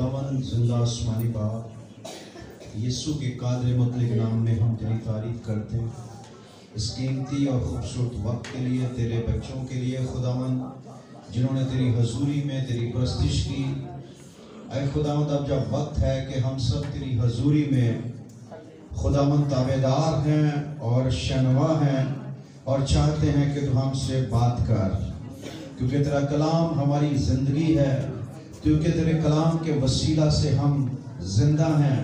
खुदावंद जिंदा आसमानी बाप, यीशु के कादर मुतलक नाम में हम तेरी तारीफ करते हैं इस कीमती और खूबसूरत वक्त के लिए, तेरे बच्चों के लिए खुदावंद जिन्होंने तेरी हजूरी में तेरी परस्तिश की। ऐ खुदावंद, अब जब वक्त है कि हम सब तेरी हजूरी में खुदावंद ताबेदार हैं और शनवा हैं और चाहते हैं कि तू हमसे बात कर, क्योंकि तेरा कलाम हमारी ज़िंदगी है, क्योंकि तेरे कलाम के वसीला से हम जिंदा हैं।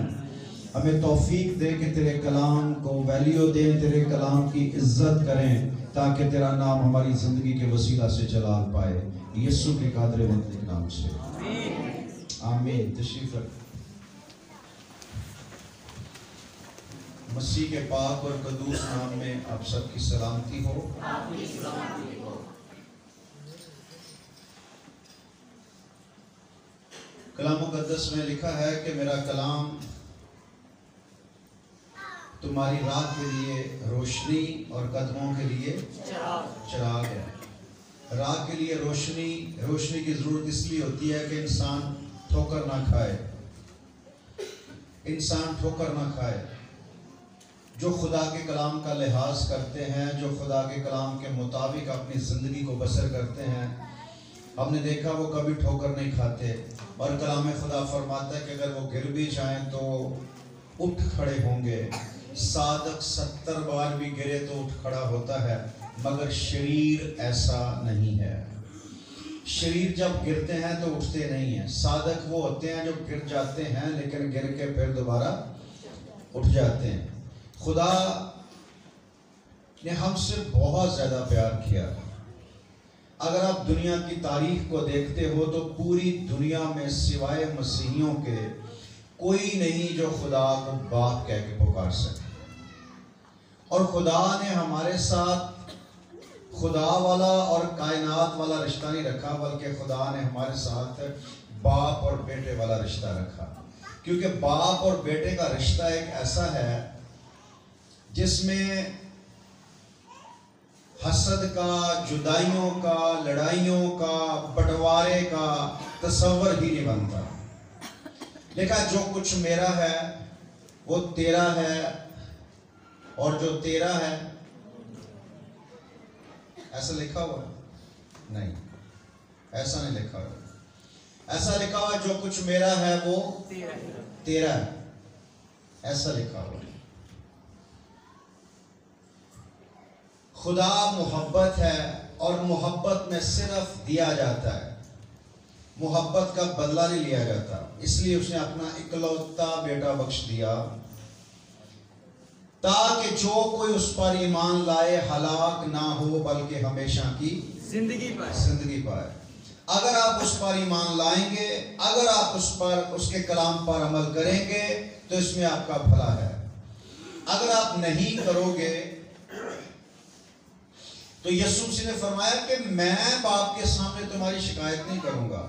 हमें तौफीक दे कि तेरे कलाम को वैल्यू दें, तेरे कलाम की इज्जत करें, ताकि तेरा नाम हमारी ज़िंदगी के वसीला से जलाल पाए, यीशु के कादर मुतलक नाम से आमीन। तशरीफ रख। मसीह के पाक और कदूस नाम में आप सबकी सलामती हो। कलाम मुक़द्दस में लिखा है कि मेरा कलाम तुम्हारी राह के लिए रोशनी और कदमों के लिए चिराग है। राह के लिए रोशनी, रोशनी की ज़रूरत इसलिए होती है कि इंसान ठोकर ना खाए, इंसान ठोकर ना खाए। जो खुदा के कलाम का लिहाज करते हैं, जो खुदा के कलाम के मुताबिक अपनी ज़िंदगी को बसर करते हैं, हमने देखा वो कभी ठोकर नहीं खाते। और कलाम खुदा फरमाता है कि अगर वो गिर भी जाएं तो उठ खड़े होंगे। सादक 70 बार भी गिरे तो उठ खड़ा होता है, मगर शरीर ऐसा नहीं है। शरीर जब गिरते हैं तो उठते नहीं हैं। सादक वो होते हैं जो गिर जाते हैं लेकिन गिर के फिर दोबारा उठ जाते हैं। खुदा ने हमसे बहुत ज़्यादा प्यार किया। अगर आप दुनिया की तारीख को देखते हो तो पूरी दुनिया में सिवाय मसीहियों के कोई नहीं जो खुदा को बाप कह के पुकार सके। और खुदा ने हमारे साथ खुदा वाला और कायनात वाला रिश्ता नहीं रखा, बल्कि खुदा ने हमारे साथ बाप और बेटे वाला रिश्ता रखा। क्योंकि बाप और बेटे का रिश्ता एक ऐसा है जिसमें हसद का, जुदाइयों का, लड़ाइयों का, बंटवारे का तस्वर ही नहीं बनता। देखा, जो कुछ मेरा है वो तेरा है, और जो तेरा है, ऐसा लिखा हुआ नहीं, ऐसा नहीं लिखा हुआ। ऐसा लिखा हुआ जो कुछ मेरा है वो तेरा है, ऐसा लिखा हुआ। खुदा मोहब्बत है और मोहब्बत में सिर्फ दिया जाता है, मोहब्बत का बदला नहीं लिया जाता। इसलिए उसने अपना इकलौता बेटा बख्श दिया ताकि जो कोई उस पर ईमान लाए हलाक ना हो बल्कि हमेशा की जिंदगी पाए। अगर आप उस पर ईमान लाएंगे, अगर आप उस पर, उसके कलाम पर अमल करेंगे तो इसमें आपका भला है। अगर आप नहीं करोगे तो यीशु मसीह ने फरमाया कि मैं बाप के सामने तुम्हारी शिकायत नहीं करूंगा।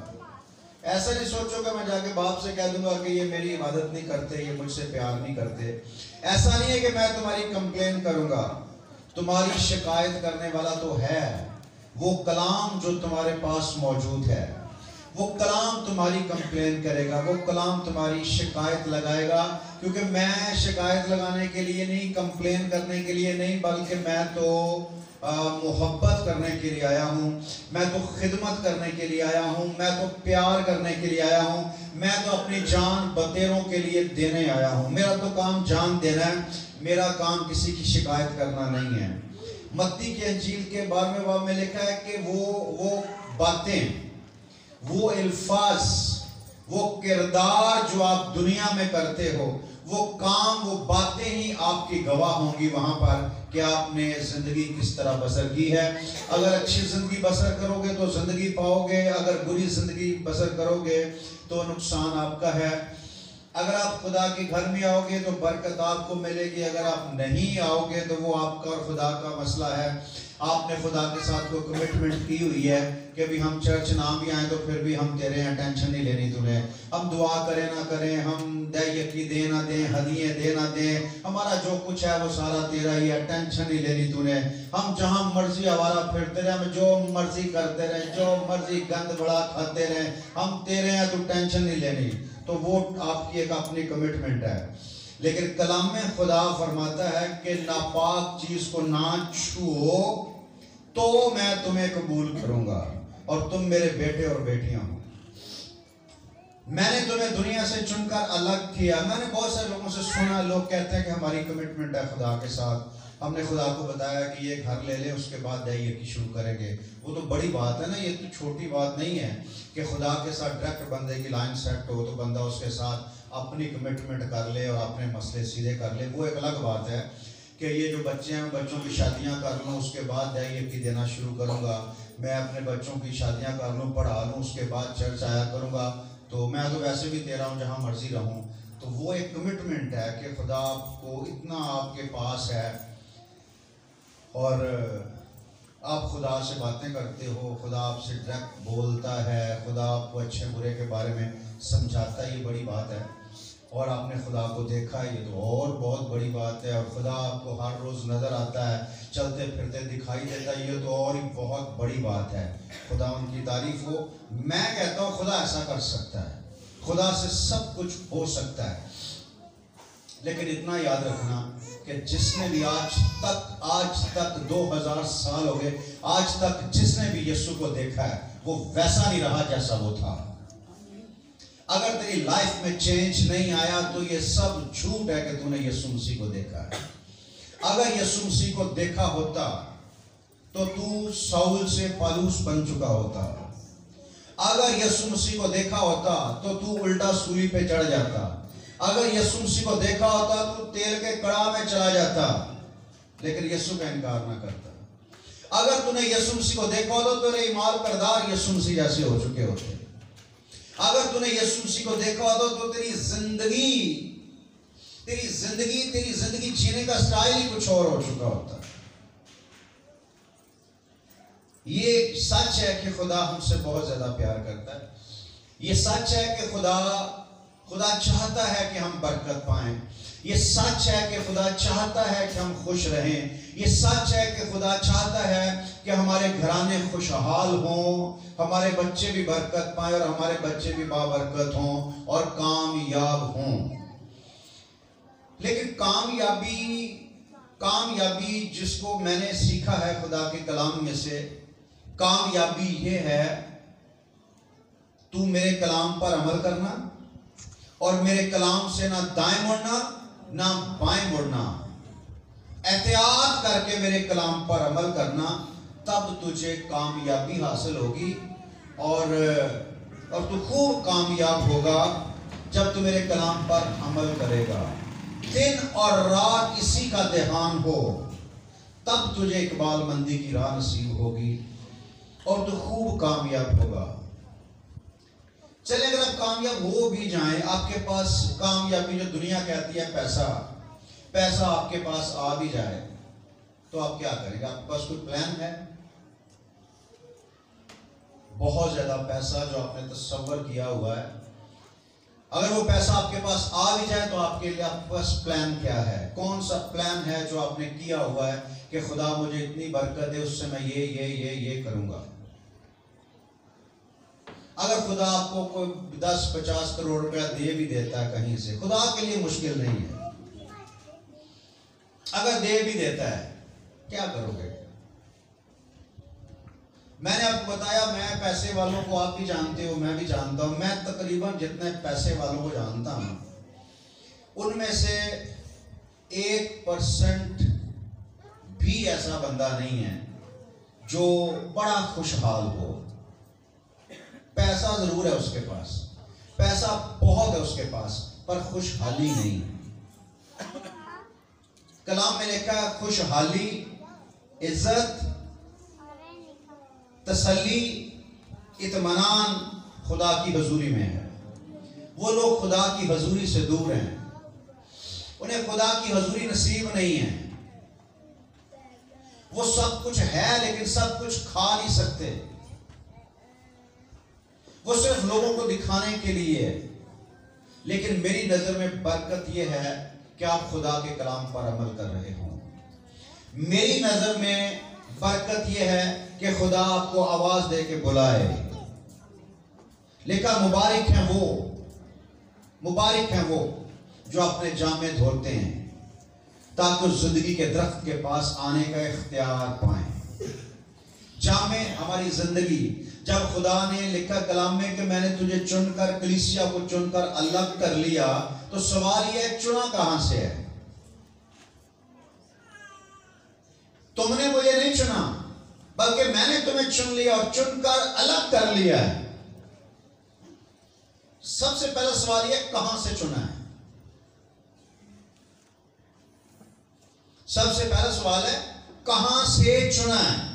ऐसा नहीं सोचोगे मैं जाके बाप से कह दूंगा कि ये मेरी इबादत नहीं करते, ये मुझसे प्यार नहीं करते। ऐसा नहीं है कि मैं तुम्हारी कंप्लेन करूंगा। तुम्हारी शिकायत करने वाला तो है वो कलाम जो तुम्हारे पास मौजूद है। वो कलाम तुम्हारी कंप्लेन करेगा, वो कलाम तुम्हारी शिकायत लगाएगा। क्योंकि मैं शिकायत लगाने के लिए नहीं, कंप्लेन करने के लिए नहीं, बल्कि मैं तो मोहब्बत करने के लिए आया हूँ, मैं तो खिदमत करने के लिए आया हूँ, मैं तो प्यार करने के लिए आया हूँ, मैं तो अपनी जान बतेरों के लिए देने आया हूँ। मेरा तो काम जान देना है, मेरा काम किसी की शिकायत करना नहीं है। मत्ती के अंजील के 12वें बाब में लिखा है कि वो बातें, वो अल्फाज, वो किरदार जो आप दुनिया में करते हो, वो काम, वो बातें ही आपकी गवाह होंगी वहां पर कि आपने जिंदगी किस तरह बसर की है। अगर अच्छी जिंदगी बसर करोगे तो जिंदगी पाओगे, अगर बुरी जिंदगी बसर करोगे तो नुकसान आपका है। अगर आप खुदा के घर में आओगे तो बरकत आपको मिलेगी, अगर आप नहीं आओगे तो वो आपका और खुदा का मसला है। आपने खुदा के साथ कोई कमिटमेंट की हुई है कि भी हम चर्च ना भी आए तो फिर भी हम तेरे हैं, टेंशन नहीं लेनी तुम्हें, हम दुआ करें ना करें, हम दयकी दे ना दें, हदिये दे ना दें, हमारा जो कुछ है वो सारा तेरा ही है, टेंशन नहीं लेनी तूने, हम जहाँ मर्जी आवारा फिरते रहे, हम जो मर्जी करते रहे, जो मर्जी गंद बड़ा खाते रहे, हम तेरे हैं, तू टेंशन नहीं लेनी। तो वो आपकी एक अपनी कमिटमेंट है। लेकिन कलाम में खुदा फरमाता है कि नापाक चीज को ना छुओ तो मैं तुम्हें कबूल करूंगा और तुम मेरे बेटे और बेटियां हो। मैंने तुम्हें दुनिया से चुनकर अलग किया। मैंने बहुत सारे लोगों से सुना, लोग कहते हैं कि हमारी कमिटमेंट है खुदा के साथ, हमने खुदा को बताया कि ये घर ले ले, उसके बाद जाइए कि शुरू करेंगे। वो तो बड़ी बात है ना, ये तो छोटी बात नहीं है कि खुदा के साथ डायरेक्ट बंदे की लाइन सेट हो तो बंदा उसके साथ अपनी कमिटमेंट कर ले और अपने मसले सीधे कर ले। वो एक अलग बात है कि ये जो बच्चे हैं, बच्चों की शादियां कर लूँ, उसके बाद जाइए कि देना शुरू करूँगा, मैं अपने बच्चों की शादियां कर लूँ, पढ़ा लूँ, उसके बाद चर्च आया करूँगा, तो मैं तो वैसे भी तेरा हूँ, जहाँ मर्जी रहूँ। तो वो एक कमिटमेंट है कि खुदा को इतना आपके पास है और आप खुदा से बातें करते हो, खुदा आपसे डायरेक्ट बोलता है, खुदा आपको अच्छे बुरे के बारे में समझाता है, ये बड़ी बात है। और आपने खुदा को देखा, ये तो और बहुत बड़ी बात है। और खुदा आपको हर रोज़ नज़र आता है, चलते फिरते दिखाई देता है, ये तो और ही बहुत बड़ी बात है। खुदा उनकी तारीफ हो। मैं कहता हूँ खुदा ऐसा कर सकता है, खुदा से सब कुछ हो सकता है। लेकिन इतना याद रखना कि जिसने भी आज तक 2000 साल हो गए, आज तक जिसने भी यीशु को देखा है वो वैसा नहीं रहा जैसा वो था। अगर तेरी लाइफ में चेंज नहीं आया तो ये सब झूठ है कि तूने यीशु मसीह को देखा है। अगर यीशु मसीह को देखा होता तो तू साउल से पौलुस बन चुका होता। अगर यीशु मसीह को देखा होता तो तू उल्टा सूली पे चढ़ जाता। अगर यीशु मसीह को देखा होता तो तेल के कड़ाह में चला जाता। लेकिन यीशु का इनकार ना करता। अगर तूने यीशु मसीह को देखा होता तो तेरे ईमान करदार यीशु मसीह जैसे हो चुके होते। अगर तूने यीशु मसीह को देखा होता तो तेरी जिंदगी जीने का स्टाइल ही कुछ और हो चुका होता। ये सच है कि खुदा हमसे बहुत ज्यादा प्यार करता है। ये सच है कि खुदा चाहता है कि हम बरकत पाएं। ये सच है कि खुदा चाहता है कि हम खुश रहें। ये सच है कि खुदा चाहता है कि हमारे घराने खुशहाल हों, हमारे बच्चे भी बरकत पाएं और हमारे बच्चे भी बाबरकत हों और कामयाब हों। लेकिन कामयाबी जिसको मैंने सीखा है खुदा के कलाम में से, कामयाबी ये है तू मेरे कलाम पर अमल करना और मेरे कलाम से ना दाएं मुड़ना ना बाएं मुड़ना, एहतियात करके मेरे कलाम पर अमल करना, तब तुझे कामयाबी हासिल होगी। और तू खूब कामयाब होगा जब तू मेरे कलाम पर अमल करेगा। दिन और रात इसी का ध्यान हो, तब तुझे इकबालमंदी की राह नसीब होगी और तू खूब कामयाब होगा। चले अगर आप कामयाब हो भी जाएं, आपके पास कामयाबी जो दुनिया कहती है पैसा आपके पास आ भी जाए, तो आप क्या करेंगे? आपके पास कोई प्लान है? बहुत ज्यादा पैसा जो आपने तस्वर किया हुआ है, अगर वो पैसा आपके पास आ भी जाए तो आपके लिए आपके पास प्लान क्या है? कौन सा प्लान है जो आपने किया हुआ है कि खुदा मुझे इतनी बरकत दे, उससे मैं ये करूंगा। अगर खुदा आपको कोई 10-50 करोड़ रुपया दे भी देता है कहीं से, खुदा के लिए मुश्किल नहीं है। अगर दे भी देता है, क्या करोगे? मैंने आपको बताया, मैं पैसे वालों को, आप भी जानते हो, मैं भी जानता हूं, मैं तकरीबन जितने पैसे वालों को जानता हूं उनमें से 1% भी ऐसा बंदा नहीं है जो बड़ा खुशहाल हो। पैसा जरूर है उसके पास, पैसा बहुत है उसके पास, पर खुशहाली नहीं। कलाम में लिखा है खुशहाली, इज्जत, तसल्ली, इत्मीनान खुदा की हजूरी में है। वो लोग खुदा की हजूरी से दूर हैं, उन्हें खुदा की हजूरी नसीब नहीं है। वो सब कुछ है लेकिन सब कुछ खा नहीं सकते। वो सिर्फ लोगों को दिखाने के लिए है। लेकिन मेरी नजर में बरकत यह है कि आप खुदा के कलाम पर अमल कर रहे हो। मेरी नजर में बरकत यह है कि खुदा आपको आवाज दे के बुलाए। लेकिन मुबारक हैं वो जो अपने जामे धोते हैं ताकि उस जिंदगी के दरख्त के पास आने का इख्तियार पाएं। जामे हमारी जिंदगी, जब खुदा ने लिखा कलाम में कि मैंने तुझे चुनकर, कलीसिया को चुनकर अलग कर लिया, तो सवाल यह है चुना कहां से है? तुमने मुझे नहीं चुना, बल्कि मैंने तुम्हें चुन लिया और चुनकर अलग कर लिया है। सबसे पहला सवाल यह कहां से चुना है? सबसे पहला सवाल है कहां से चुना है।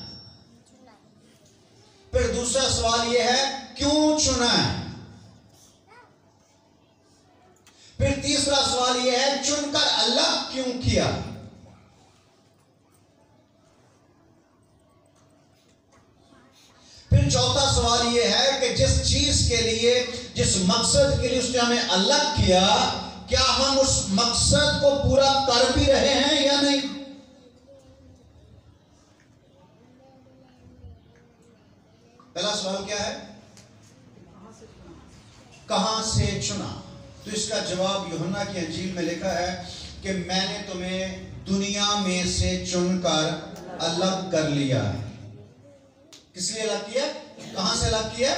फिर दूसरा सवाल यह है क्यों चुना है। फिर तीसरा सवाल यह है चुनकर अलग क्यों किया। फिर चौथा सवाल यह है कि जिस चीज के लिए, जिस मकसद के लिए उसने हमें अलग किया, क्या हम उस मकसद को पूरा कर भी रहे हैं या नहीं। पहला सवाल क्या है? कहां से चुना। तो इसका जवाब यूहन्ना की अंजील में लिखा है कि मैंने तुम्हें दुनिया में से चुनकर अलग कर लिया है। किस लिए अलग किया? कहां से अलग किया?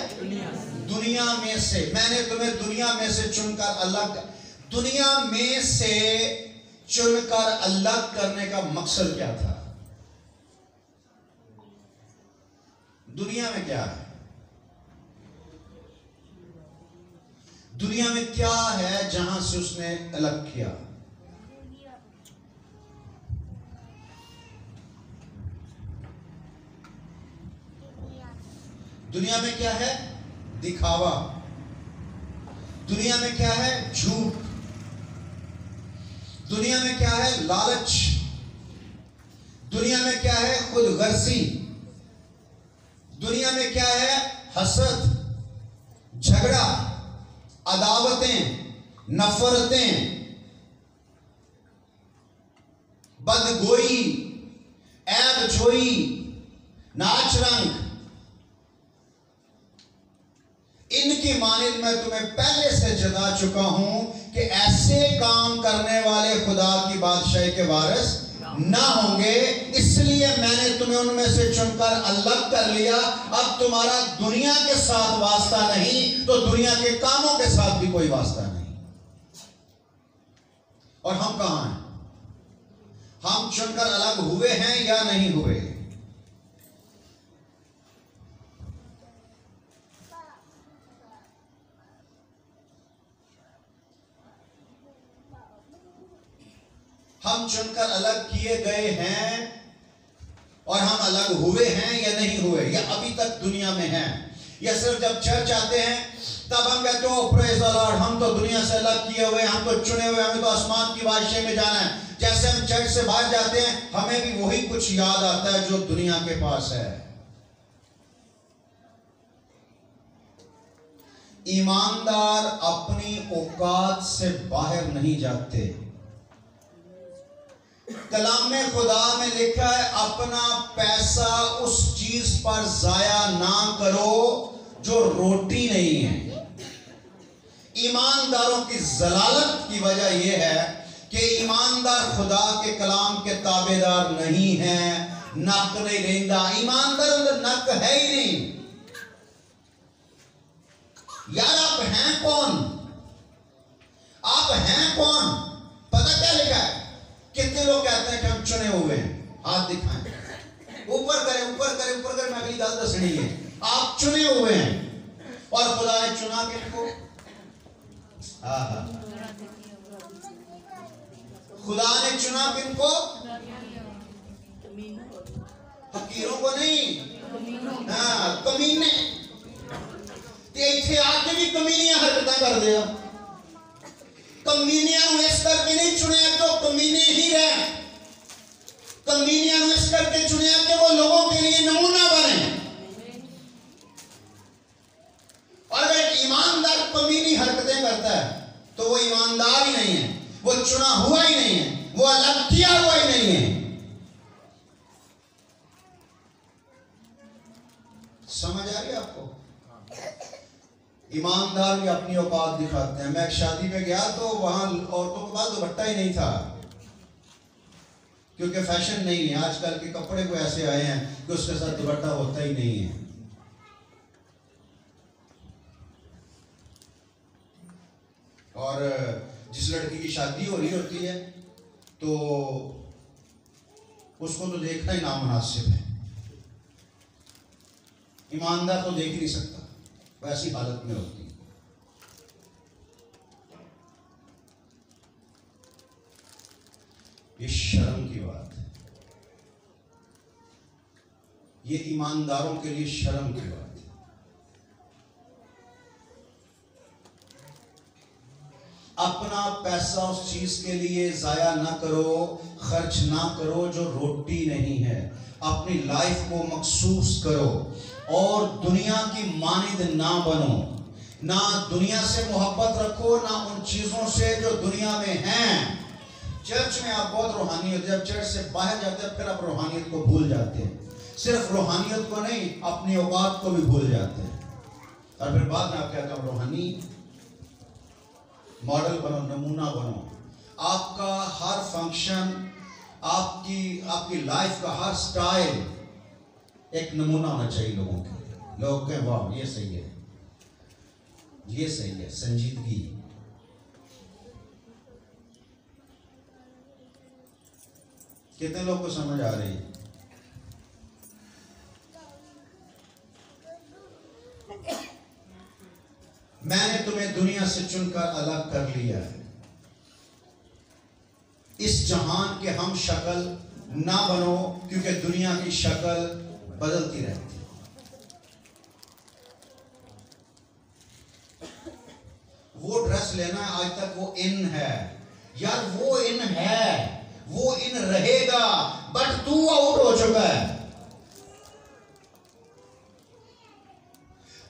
दुनिया में से। मैंने तुम्हें दुनिया में से चुनकर अलग। दुनिया में से चुनकर अलग करने का मकसद क्या था? दुनिया में क्या है? दुनिया में क्या है जहां से उसने अलग किया? दुनिया में क्या है? दिखावा। दुनिया में क्या है? झूठ। दुनिया में क्या है? लालच। दुनिया में क्या है? खुदगर्जी। दुनिया में क्या है? हसद, झगड़ा, अदावतें, नफरतें, बदगोई, ऐब जोई, नाच रंग। इनकी मानिंद मैं तुम्हें पहले से जता चुका हूं कि ऐसे काम करने वाले खुदा की बादशाही के वारिस ना होंगे। इसलिए मैंने तुम्हें उनमें से चुनकर अलग कर लिया। अब तुम्हारा दुनिया के साथ वास्ता नहीं, तो दुनिया के कामों के साथ भी कोई वास्ता नहीं। और हम कहां हैं? हम चुनकर अलग हुए हैं या नहीं हुए? हम चुनकर अलग किए गए हैं और हम अलग हुए हैं या नहीं हुए, या अभी तक दुनिया में हैं, या सिर्फ जब चर्च आते हैं तब हम कहते हो प्रेज द लॉर्ड, हम तो दुनिया से अलग किए हुए, हम तो चुने हुए, हमें तो आसमान की बादशाही में जाना है। जैसे हम चर्च से बाहर जाते हैं हमें भी वही कुछ याद आता है जो दुनिया के पास है। ईमानदार अपनी औकात से बाहर नहीं जाते। कलाम में खुदा में लिखा है अपना पैसा उस चीज पर जाया ना करो जो रोटी नहीं है। ईमानदारों की जलालत की वजह यह है कि ईमानदार खुदा के कलाम के ताबेदार नहीं है, नक नहीं रेंदा। ईमानदार नक है ही नहीं। यार आप हैं कौन? आप हैं कौन? पता क्या लिखा है? कितने लोग कहते हैं कि हम चुने हुए हैं? हाथ दिखाएं। ऊपर करें, ऊपर करें, ऊपर करें। मैं अगली बात दसनी है। आप चुने हुए हैं और खुदा ने चुना किनको? खुदा ने चुना किनको? फकीरों को नहीं, कमीने। इतने आके भी कमीनियां हरकत कर दिया। कमीनियां इस करके नहीं चुने तो कमीने ही रहे। कमीनियां मिस करके चुनिया कि वो लोगों के लिए नमूना बने। और अगर एक ईमानदार कमीनी हरकतें करता है तो वो ईमानदार ही नहीं है, वो चुना हुआ ही नहीं है, वो अलग किया हुआ ही नहीं है। समझ आ रही है आपको? ईमानदार भी अपनी औकात दिखाते हैं। मैं एक शादी में गया तो वहां औरतों के पास दुपट्टा ही नहीं था, क्योंकि फैशन नहीं है। आजकल के कपड़े को ऐसे आए हैं कि उसके साथ दुपट्टा होता ही नहीं है। और जिस लड़की की शादी हो रही होती है तो उसको तो देखना ही नामुनासिब है। ईमानदार तो देख ही नहीं सकता, वैसी हालत में होती है। ये शर्म की बात है, ये ईमानदारों के लिए शर्म की बात है। अपना पैसा उस चीज के लिए जाया ना करो, खर्च ना करो जो रोटी नहीं है। अपनी लाइफ को मखसूस करो और दुनिया की मानिंद ना बनो। ना दुनिया से मोहब्बत रखो, ना उन चीजों से जो दुनिया में हैं। चर्च में आप बहुत रूहानी होते, जब चर्च से बाहर जाते हैं फिर आप रूहानियत को भूल जाते हैं। सिर्फ रूहानियत को नहीं, अपनी औकात को भी भूल जाते हैं। और फिर बाद में आप कहते हैं रूहानी मॉडल बनो, नमूना बनो। आपका हर फंक्शन, आपकी लाइफ का हर स्टाइल एक नमूना होना चाहिए लोगों के लिए। लोग कहें वाह ये सही है, ये सही है। संजीदगी। कितने लोग को समझ आ रही है? मैंने तुम्हें दुनिया से चुनकर अलग कर लिया है। इस जहान के हम शक्ल ना बनो, क्योंकि दुनिया की शक्ल बदलती रहती है। वो ड्रेस लेना आज तक वो इन है यार, वो इन है, वो इन रहेगा, बट तू आउट हो चुका है।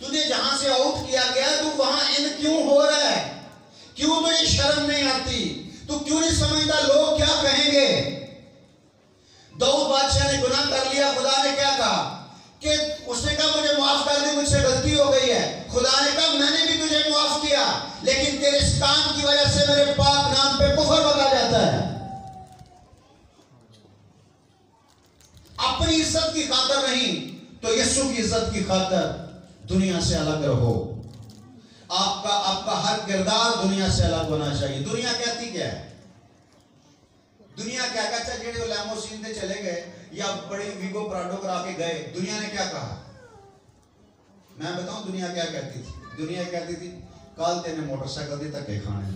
तुझे जहां से आउट किया गया तू वहां इन क्यों हो रहा है? क्यों तुझे शर्म नहीं आती? तू क्यों नहीं समझता लोग क्या कहेंगे? दाऊद बादशाह ने गुनाह कर लिया, खुदा ने क्या कहा कि उसने कहा मुझे माफ कर दे, मुझसे गलती हो गई है। खुदा ने कहा मैंने भी तुझे माफ किया, लेकिन तेरे इस काम की वजह से मेरे पाक नाम पे कुफर बना जाता है। अपनी इज्जत की खातिर नहीं तो यीशु की इज्जत की खातिर दुनिया से अलग रहो। आपका हर किरदार दुनिया से अलग होना चाहिए। दुनिया कहती क्या है? दुनिया क्या कहता है? जेडे लैमोसिन से चले गए या बड़ी वीगो प्राडो करा के गए, दुनिया ने क्या कहा? मैं बताऊं दुनिया क्या कहती थी? दुनिया कहती थी कल तेने मोटरसाइकिल दी धक्के खाने।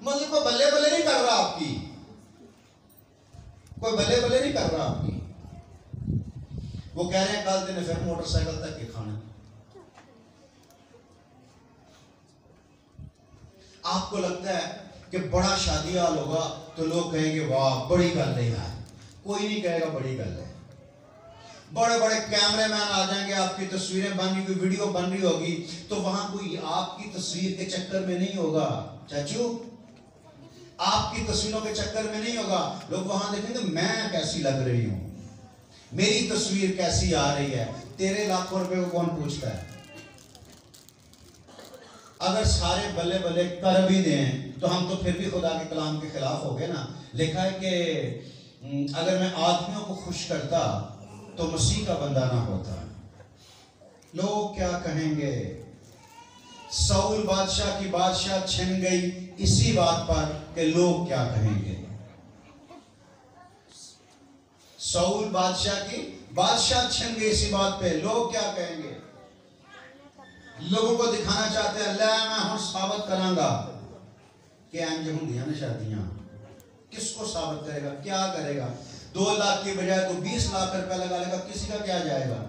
मतलब कोई बल्ले बल्ले नहीं कर रहा आपकी, कोई बल्ले बल्ले नहीं कर रहा आपकी। वो कह रहे हैं कल तेने फिर मोटरसाइकिल धक्के खाने। आपको लगता है कि बड़ा शादी हाल होगा तो लोग कहेंगे वाह बड़ी गल है यार। कोई नहीं कहेगा बड़ी गल है। बड़े बड़े कैमरामैन आ जाएंगे, आपकी तस्वीरें बन रही, कोई वीडियो बन रही होगी तो वहां कोई आपकी तस्वीर के चक्कर में नहीं होगा। चाचू आपकी तस्वीरों के चक्कर में नहीं होगा। लोग वहां देखेंगे मैं कैसी लग रही हूं, मेरी तस्वीर कैसी आ रही है। तेरे लाखों रुपए को कौन पूछता है? अगर सारे बल्ले बल्ले कर भी दें तो हम तो फिर भी खुदा के कलाम के खिलाफ हो गए ना। लिखा है कि अगर मैं आदमियों को खुश करता तो मसीह का बंदा ना होता। लोग क्या कहेंगे? साउल बादशाह की बादशाह छिन गई इसी बात पर कि लोग क्या कहेंगे। साउल बादशाह की बादशाह छिन गई इसी बात पे, लोग क्या कहेंगे। लोगों को दिखाना चाहते हैं अल्लाह मैं हूं साबित करांगा कि इंज होंदियां ने शादियां। किसको साबित करेगा? क्या करेगा? 2 लाख की बजाय तो 20 लाख रुपया लगा लेगा, किसी का क्या जाएगा?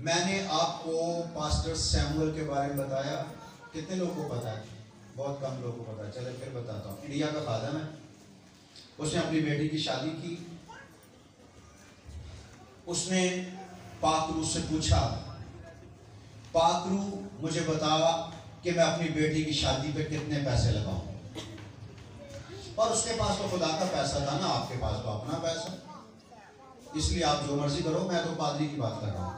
मैंने आपको पास्टर सैमुअल के बारे में बताया, कितने लोगों को पता है? बहुत कम लोगों को पता, चले फिर बताता हूँ। इंडिया का खादिम है, उसने अपनी बेटी की शादी की। उसने पाक रू से पूछा, पाक रू मुझे बता कि मैं अपनी बेटी की शादी पे कितने पैसे लगाऊं। और उसके पास तो खुदा का पैसा था ना, आपके पास तो अपना पैसा, इसलिए आप जो मर्जी करो, मैं तो पादरी की बात कर रहा हूँ।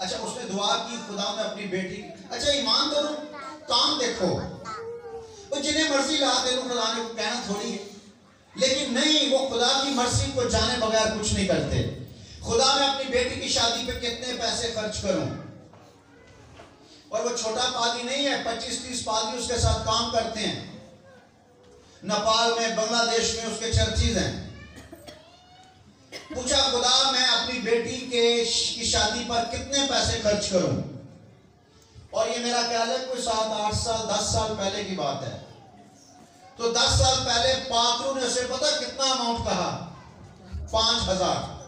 अच्छा, उसने दुआ की, खुदा में अपनी बेटी, अच्छा ईमान करो, काम देखो, वो जिन्हें मर्जी ला दे लो, खुदा ने कहना थोड़ी है, लेकिन नहीं, वो खुदा की मर्जी को जाने बगैर कुछ नहीं करते। खुदा में अपनी बेटी की शादी पे कितने पैसे खर्च करूं। और वो छोटा पादरी नहीं है, 25-30 पादरी उसके साथ काम करते हैं। नेपाल में, बांग्लादेश में उसके चर्चिज हैं। पूछा, खुदा मैं अपनी बेटी की शादी पर कितने पैसे खर्च करूं। और ये मेरा ख्याल है कोई 7-8 साल 10 साल पहले की बात है। तो 10 साल पहले पाकरू ने उसे पता कितना अमाउंट कहा, 5,000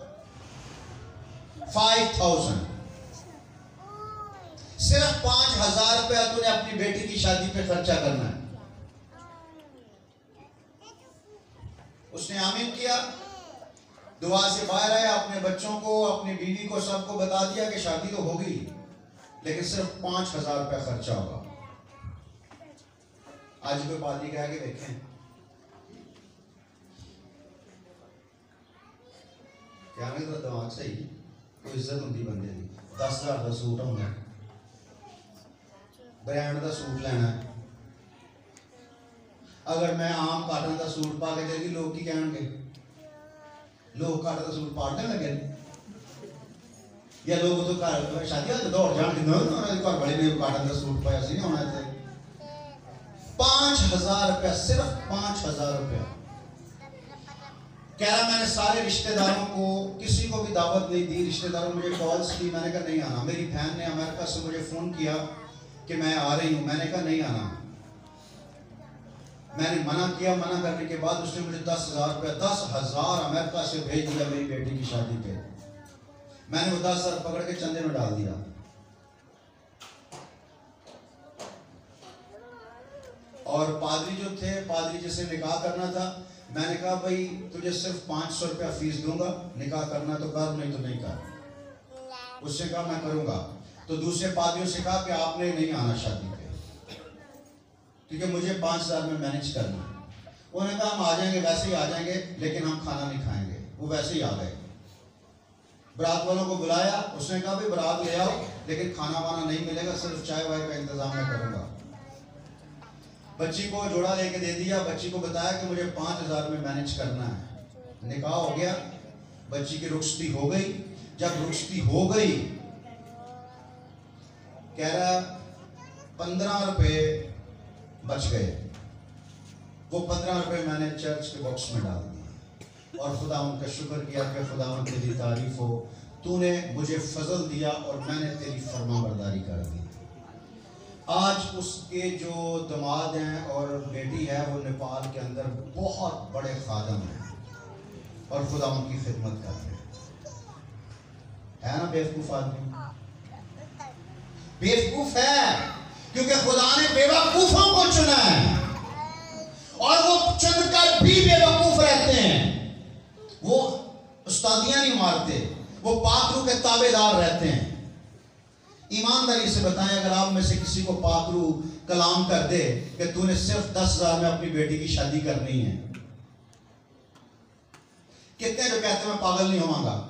सिर्फ 5,000 रुपया तूने अपनी बेटी की शादी पे खर्चा करना है। उसने आमीन किया, दुआ से बाहर आया, अपने बच्चों को, अपनी बीवी को, सबको बता दिया कि शादी तो होगी, लेकिन सिर्फ 5,000 रुपया खर्चा होगा। आज कोई पादरी कह के देखें, क्या नहीं तो दिमाग सही, कोई इज्जत होती बंदे की। 10,000 का सूट होना, ब्रांड का सूट लेना है। अगर मैं आम काटन का सूट पा के चली, लोग की कहेंगे, लोग काटन का सूट पाटने लगे, या लोग तो घर शादी होते दौड़ जान घर बड़े ने काटन का सूट पाया सी होना थे। 5,000 रुपया, सिर्फ 5,000 रुपया। कह रहा मैंने सारे रिश्तेदारों को, किसी को भी दावत नहीं दी। रिश्तेदारों मुझे कॉल्स की, मैंने कहा नहीं आना। मेरी बहन ने अमेरिका से मुझे फोन किया कि मैं आ रही हूं, मैंने कहा नहीं आना। मैंने मना किया, मना करने के बाद उसने मुझे 10,000 रुपया, 10,000 अमेरिका से भेज दिया मेरी बेटी की शादी पे। मैंने वो 10,000 पकड़ के चंदे में डाल दिया। और पादरी जो थे, पादरी जिसे निकाह करना था, मैंने कहा भाई तुझे सिर्फ 500 रुपया फीस दूंगा, निकाह करना तो कर, नहीं तो नहीं कर। उससे कहा मैं करूंगा। तो दूसरे पादरियों से कहा कि आपने नहीं आना शादी पे, क्योंकि मुझे 5,000 में मैनेज करना है। उन्होंने कहा हम आ जाएंगे, वैसे ही आ जाएंगे, लेकिन हम खाना नहीं खाएंगे। वो वैसे ही आ गए। बारात वालों को बुलाया, उसने कहा भाई बारात ले आओ, लेकिन खाना वाना नहीं मिलेगा, सिर्फ चाय वाय का इंतजाम मैं करूंगा। बच्ची को जोड़ा लेके दे दिया, बच्ची को बताया कि मुझे 5,000 में मैनेज करना है। निकाह हो गया, बच्ची की रुखसती हो गई। जब रुखसती हो गई, कह रहा 15 रुपए बच गए। वो 15 रुपए मैंने चर्च के बॉक्स में डाल दिए और खुदा उनका शुक्र किया कि खुदा तेरी तारीफ हो, तूने मुझे फजल दिया और मैंने तेरी फरमाबरदारी कर दी। आज उसके जो दामाद हैं और बेटी है, वो नेपाल के अंदर बहुत बड़े खादम हैं और खुदा उनकी खिदमत कर रहे हैं। है ना बेवकूफ आदमी? बेवकूफ है, क्योंकि खुदा ने बेवकूफों को चुना है और वो चुनकर भी बेवकूफ रहते हैं। वो उस्तादियां नहीं मारते, वो पाकरू के ताबेदार रहते हैं। ईमानदारी से बताएं, अगर आप में से किसी को पाकरू कलाम कर दे कि तूने सिर्फ 10,000 में अपनी बेटी की शादी करनी है, कितने जो कहते हैं मैं पागल नहीं होवांगा।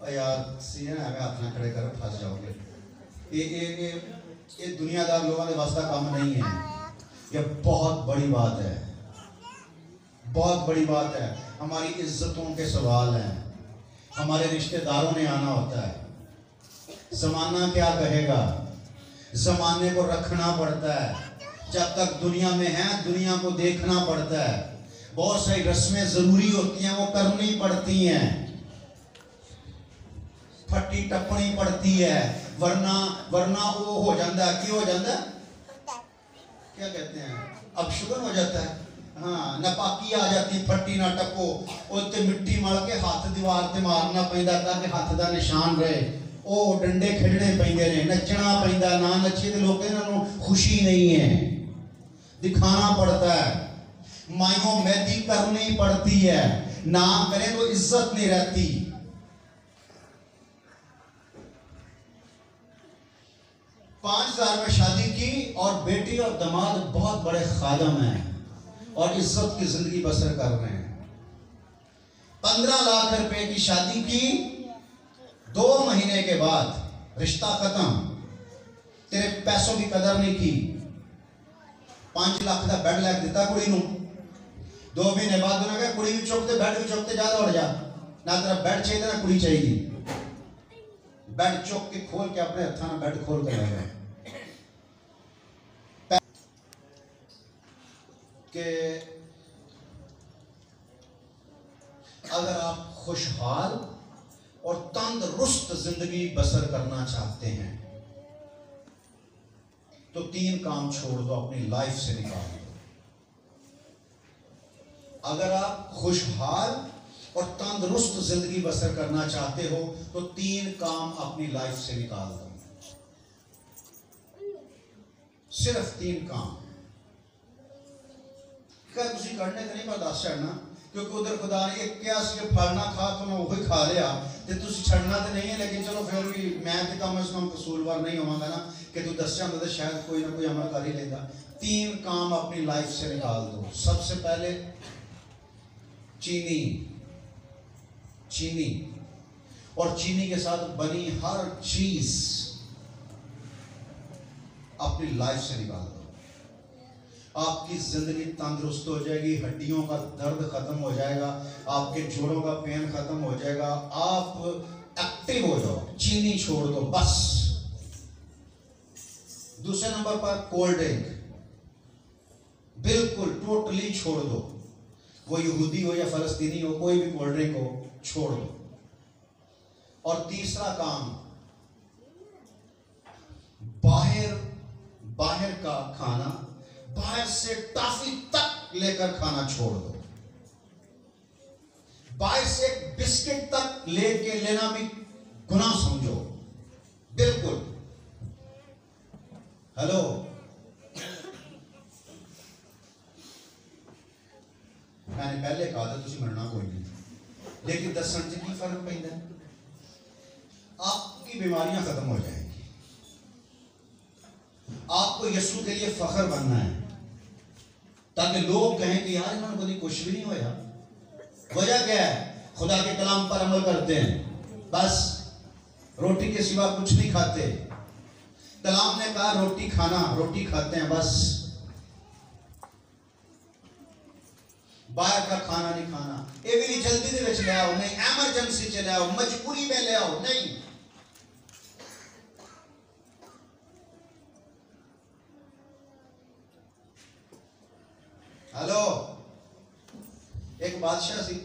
यार सीधे ना हमें हाथ ना खड़े करो, फंस जाओगे। ये दुनियादार लोगों के वास्ता काम नहीं है। ये बहुत बड़ी बात है, बहुत बड़ी बात है। हमारी इज्जतों के सवाल हैं, हमारे रिश्तेदारों ने आना होता है। जमाना क्या कहेगा, जमाने को रखना पड़ता है। जब तक दुनिया में है, दुनिया को देखना पड़ता है। बहुत सारी रस्में जरूरी होती हैं, वो करनी पड़ती हैं, फट्टी टप्पणी पड़ती है, वरना वो हो जाता है। क्यों हो जाता है? क्या कहते हैं, अब शुगर हो जाता है। हाँ, नापाकी आ जाती, फट्टी ना टपो, उत्ते मिट्टी मल के हाथ दीवार ते मारना पैंदा ताकि हाथ दा निशान रहे। ਉਹ ਡੰਡੇ ਖੇਡਣੇ ਪੈਂਦੇ ਨੇ, नचना पैंदा, ना नचिए तो लोग इन्हों खुशी नहीं है, दिखाना पड़ता है, माइयों मेहंदी करनी पड़ती है, ना करें तो इज्जत नहीं रहती। 5000 में शादी की और बेटी और दामाद बहुत बड़े खादम हैं और इज्जत की जिंदगी बसर कर रहे हैं। 15 लाख रुपए की शादी की, 2 महीने के बाद रिश्ता खत्म, तेरे पैसों की कदर नहीं की, 5 लाख का बेड लैक दिता कुड़ी नूं, 2 महीने बाद उन्होंने कहा कुड़ी भी चुकते बेड भी चुकते ज्यादा हो जा, ना तेरा बेड चाहिए ना कुड़ी चाहिए। बेड चुक के खोल के अपने हथा में बेड खोल कर लगा कि अगर आप खुशहाल और तंदुरुस्त जिंदगी बसर करना चाहते हैं तो 3 काम छोड़ दो, अपनी लाइफ से निकाल दो। अगर आप खुशहाल और तंदुरुस्त जिंदगी बसर करना चाहते हो तो 3 काम अपनी लाइफ से निकाल दो, सिर्फ 3 काम। क्या तुम करने का नहीं बर्दाश्त करना, क्योंकि उधर खुदा ने एक क्या फल ना खा तो मैं वही खा लिया, तो तुम छड़ना तो नहीं है, लेकिन चलो फिर भी मैं तो कम से कम कसूरवार नहीं होवांगा ना कि तू दस तो शायद कोई ना कोई अमल कर ही लेता। 3 काम अपनी लाइफ से निकाल दो। सबसे पहले चीनी, चीनी और चीनी के साथ बनी हर चीज अपनी लाइफ से निकाल दो। आपकी जिंदगी तंदुरुस्त हो जाएगी, हड्डियों का दर्द खत्म हो जाएगा, आपके जोड़ों का पेन खत्म हो जाएगा, आप एक्टिव हो जाओ। चीनी छोड़ दो बस। दूसरे नंबर पर कोल्ड ड्रिंक, बिल्कुल टोटली छोड़ दो। वो यहूदी हो या फलस्तीनी हो, कोई भी कोल्ड ड्रिंक हो, छोड़ दो। और तीसरा काम, बाहर का खाना, बाहर से टॉफी तक लेकर खाना छोड़ दो। बाहर से बिस्किट तक लेके लेना भी गुनाह समझो, बिल्कुल। हेलो, मैंने पहले कहा था तुम मरना कोई नहीं, लेकिन दसन से की फर्क पैदा है, आपकी बीमारियां खत्म हो जाएंगी। आपको यीशु के लिए फख्र बनना है ताकि लोग कहें कि यार इन्होंने कभी कुछ भी नहीं होया। वजह क्या है? खुदा के कलाम पर अमल करते हैं, बस रोटी के सिवा कुछ नहीं खाते। कलाम ने कहा रोटी खाना, रोटी खाते हैं बस, बाहर का खाना नहीं खाना। ये भी जल्दी दे विच ले आओ नहीं, एमरजेंसी च ले आओ, मजबूरी में ले आओ नहीं। हेलो, एक बादशाह सी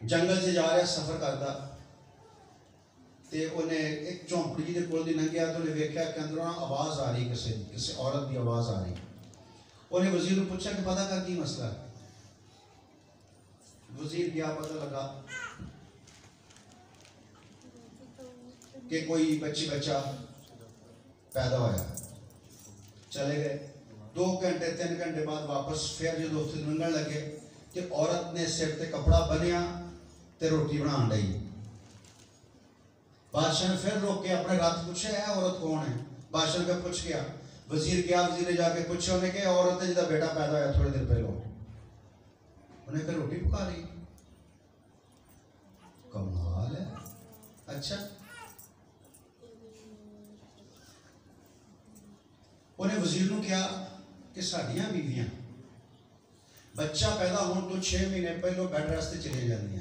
जंगल से जा रहा सफर करता, ते उन्हें एक झोंपड़ी के कोल दी लंघिया तो उन्हें वेख्या कि अंदरों आवाज आ रही, किसी औरत की आवाज आ रही। उन्हें वजीर ने पूछा कि पता कर की मसला है। वजीर गया, पता लगा कि कोई बच्चा पैदा होया। चले गए, 2 घंटे 3 घंटे बाद वापस फिर जो दोस्त लंघन लगे कि औरत ने सिर ते कपड़ा बनिया ते रोटी बना रही। बादशाह ने फिर रोक के अपने रात पूछे है औरत कौन है। बादशाह का पूछ गया, वजीर गया, वजीर ने जाके पूछे उन्हें कि औरत है जिसका बेटा पैदा होया थोड़ी देर पहले, उन्हें कहा रोटी पका रही। कमाल है। अच्छा, उन्हें वजीर ने क्या कि साड़ियां बीवियां बच्चा पैदा होने तो 6 महीने पहले बैड रेस्ट चले जाती,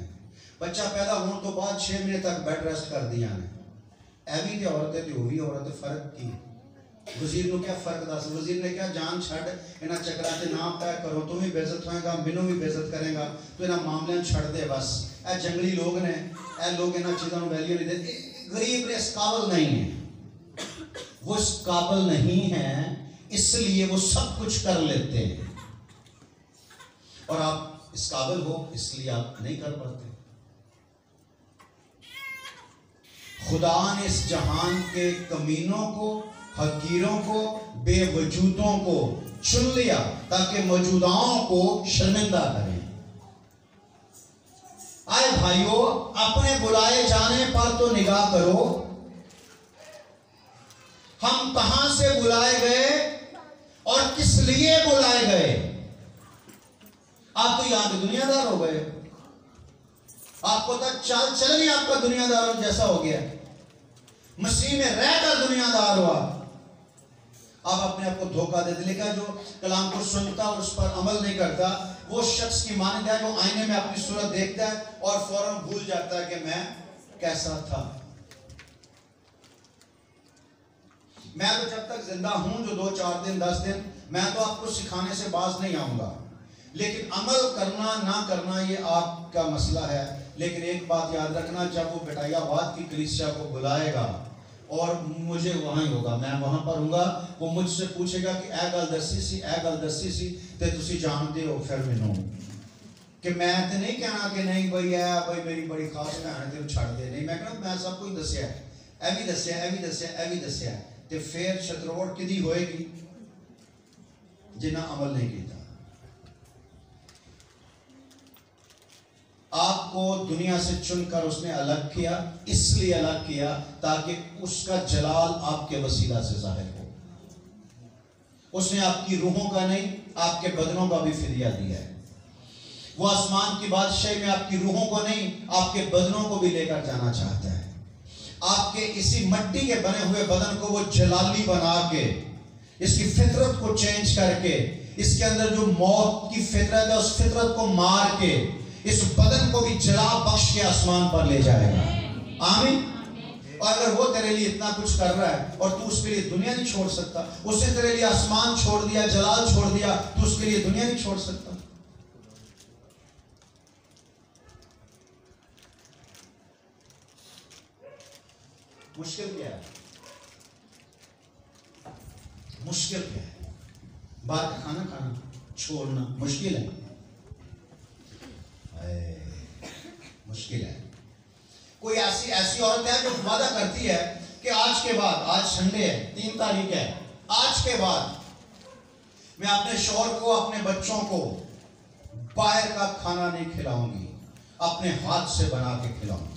बच्चा पैदा होने तो बाद 6 महीने तक बैड रेस्ट कर दिया ने। ऐवी तो औरत है, वो भी औरत है, फर्क की? वजीर ने क्या फर्क दस। वजीर ने क्या, जान छड़ इन्होंने चक्कर से ना तय करो, तू भी बेइज्जत होएगा, मैनू भी बेइज्जत करेगा, तो इन्होंने मामले छड़ दे बस। ए जंगली लोग ने, ए लोग इन्होंने चीज़ों को वैल्यू नहीं देते। गरीब ने इस काबिल नहीं है, वो इस काबिल नहीं है, इसलिए वो सब कुछ कर लेते हैं। और आप इस काबिल हो इसलिए आप नहीं कर पाते। खुदा ने इस जहान के कमीनों को, हकीरों को, बेवजूदों को चुन लिया ताकि मौजूदाओं को शर्मिंदा करें। आए भाइयों, अपने बुलाए जाने पर तो निगाह करो। हम कहां से बुलाए गए और किस लिए बुलाए गए। आप तो यहां के दुनियादार हो गए, आपको तो चाल चलन ही आपका दुनियादार जैसा हो गया। मसीह में रहकर दुनियादार हुआ, आप अपने आप को धोखा देते। लिखा जो कलाम को सुनता और उस पर अमल नहीं करता, वो शख्स की मानद है जो आईने में अपनी सूरत देखता है और फौरन भूल जाता है कि मैं कैसा था। मैं तो जब तक जिंदा हूं, जो 2 4 दिन 10 दिन, मैं तो आपको सिखाने से बाज नहीं आऊंगा, लेकिन अमल करना ना करना ये आपका मसला है। लेकिन एक बात याद रखना, जब वो बेटायाबाद की कलीसिया को बुलाएगा और मुझे वहां ही होगा, मैं वहां पर हूंगा, वो मुझसे पूछेगा कि ए गल दसी सी ते तुसी जानते हो। फिर मैनू कि मैं तो नहीं कहना कि नहीं भाई है भाई मेरी बड़ी खास भैन है छड़ दे, नहीं, मैं कहना मैं सब कुछ दसिया, ए भी दसिया, ए भी दसिया, ए भी दसिया। ते फिर शत्रुओं किदी होएगी जिन्हें अमल नहीं किया। आपको दुनिया से चुनकर उसने अलग किया, इसलिए अलग किया ताकि उसका जलाल आपके वसीला से जाहिर हो। उसने आपकी रूहों का नहीं, आपके बदनों का भी फिदिया दिया है। वो आसमान की बादशाही में आपकी रूहों को नहीं, आपके बदनों को भी लेकर जाना चाहता है। आपके इसी मिट्टी के बने हुए बदन को वो जलाली बना के, इसकी फितरत को चेंज करके, इसके अंदर जो मौत की फितरत है उस फितरत को मार के इस बदन को भी जला बख्श के आसमान पर ले जाएगा। आमीन। और अगर वो तेरे लिए इतना कुछ कर रहा है और तू उसके लिए दुनिया नहीं छोड़ सकता, उसने तेरे लिए आसमान छोड़ दिया, जलाल छोड़ दिया, तू उसके लिए दुनिया नहीं छोड़ सकता। मुश्किल क्या है? मुश्किल क्या है? बाहर का खाना छोड़ना मुश्किल है? मुश्किल है। कोई ऐसी औरत है जो वादा करती है कि आज के बाद, आज संडे है, 3 तारीख है, आज के बाद मैं अपने शौहर को, अपने बच्चों को बाहर का खाना नहीं खिलाऊंगी, अपने हाथ से बना के खिलाऊंगी।